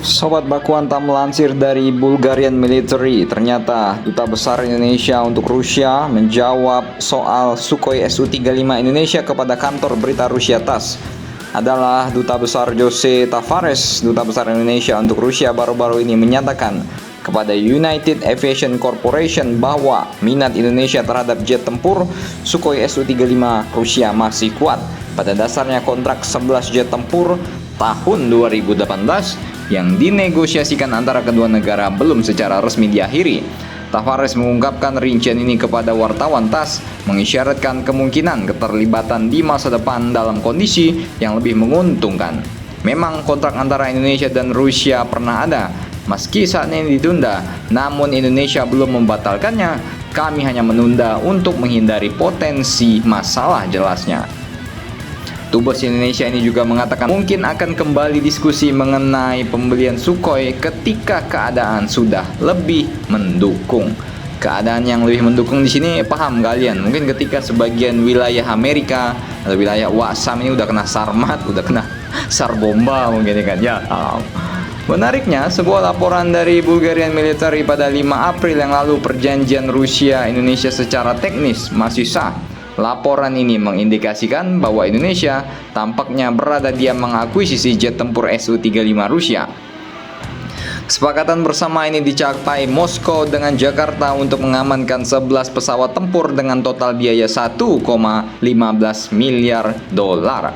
Sobat Baku Hantam melansir dari Bulgarian Military, ternyata Duta Besar Indonesia untuk Rusia menjawab soal Sukhoi Su-35 Indonesia kepada kantor berita Rusia TASS. Adalah Duta Besar Jose Tavares. Duta Besar Indonesia untuk Rusia baru-baru ini menyatakan kepada United Aviation Corporation bahwa minat Indonesia terhadap jet tempur Sukhoi Su-35 Rusia masih kuat. Pada dasarnya kontrak 11 jet tempur tahun 2018 yang dinegosiasikan antara kedua negara belum secara resmi diakhiri. Tavares mengungkapkan rincian ini kepada wartawan TASS, mengisyaratkan kemungkinan keterlibatan di masa depan dalam kondisi yang lebih menguntungkan. Memang kontrak antara Indonesia dan Rusia pernah ada, meski saat ini ditunda, namun Indonesia belum membatalkannya. Kami hanya menunda untuk menghindari potensi masalah, jelasnya. Dubes Indonesia ini juga mengatakan mungkin akan kembali diskusi mengenai pembelian Sukhoi ketika keadaan sudah lebih mendukung. Keadaan yang lebih mendukung di sini paham kalian? Mungkin ketika sebagian wilayah Amerika atau wilayah Waksam ini udah kena sarmat, udah kena sar bomba mungkin kan ya. Menariknya, sebuah laporan dari Bulgarian Military pada 5 April yang lalu perjanjian Rusia Indonesia secara teknis masih sah. Laporan ini mengindikasikan bahwa Indonesia tampaknya berada diam mengakuisisi jet tempur Su-35 Rusia. Kesepakatan bersama ini dicapai Moskow dengan Jakarta untuk mengamankan 11 pesawat tempur dengan total biaya 1,15 miliar dolar.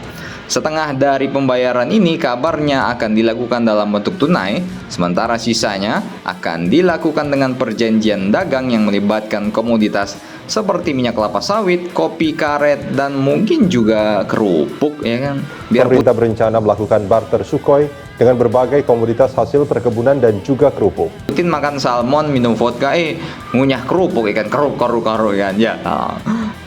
Setengah dari pembayaran ini kabarnya akan dilakukan dalam bentuk tunai, sementara sisanya akan dilakukan dengan perjanjian dagang yang melibatkan komoditas seperti minyak kelapa sawit, kopi, karet, dan mungkin juga kerupuk, ya kan? Pemerintah berencana melakukan barter Sukhoi dengan berbagai komoditas hasil perkebunan dan juga kerupuk. Putin makan salmon, minum vodka, ngunyah kerupuk, ikan keruk kan, ya.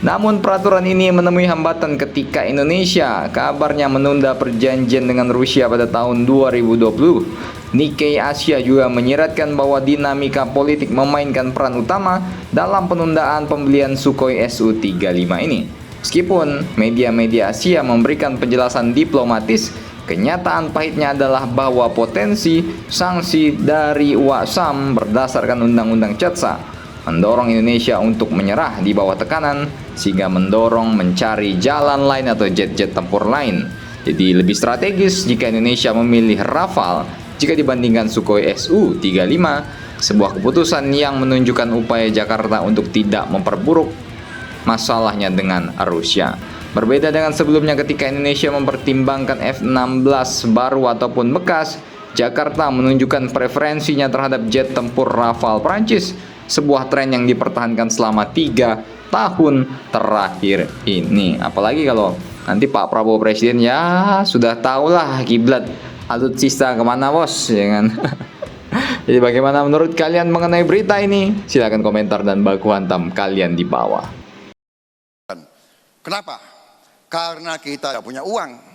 Namun peraturan ini menemui hambatan ketika Indonesia kabarnya menunda perjanjian dengan Rusia pada tahun 2020. Nikkei Asia juga menyiratkan bahwa dinamika politik memainkan peran utama dalam penundaan pembelian Sukhoi Su-35 ini. Meskipun media-media Asia memberikan penjelasan diplomatis, kenyataan pahitnya adalah bahwa potensi sanksi dari Waksam berdasarkan Undang-Undang CETSA mendorong Indonesia untuk menyerah di bawah tekanan, sehingga mendorong mencari jalan lain atau jet-jet tempur lain. Jadi lebih strategis jika Indonesia memilih Rafale jika dibandingkan Sukhoi Su-35, sebuah keputusan yang menunjukkan upaya Jakarta untuk tidak memperburuk masalahnya dengan Rusia. Berbeda dengan sebelumnya ketika Indonesia mempertimbangkan F-16 baru ataupun bekas, Jakarta menunjukkan preferensinya terhadap jet tempur Rafale Prancis, sebuah tren yang dipertahankan selama 3 tahun terakhir ini. Apalagi kalau nanti Pak Prabowo Presiden, ya sudah tahulah kiblat alutsista kemana bos, ya kan? Jadi bagaimana menurut kalian mengenai berita ini? Silahkan komentar dan baku hantam kalian di bawah. Kenapa? Karena kita tidak punya uang.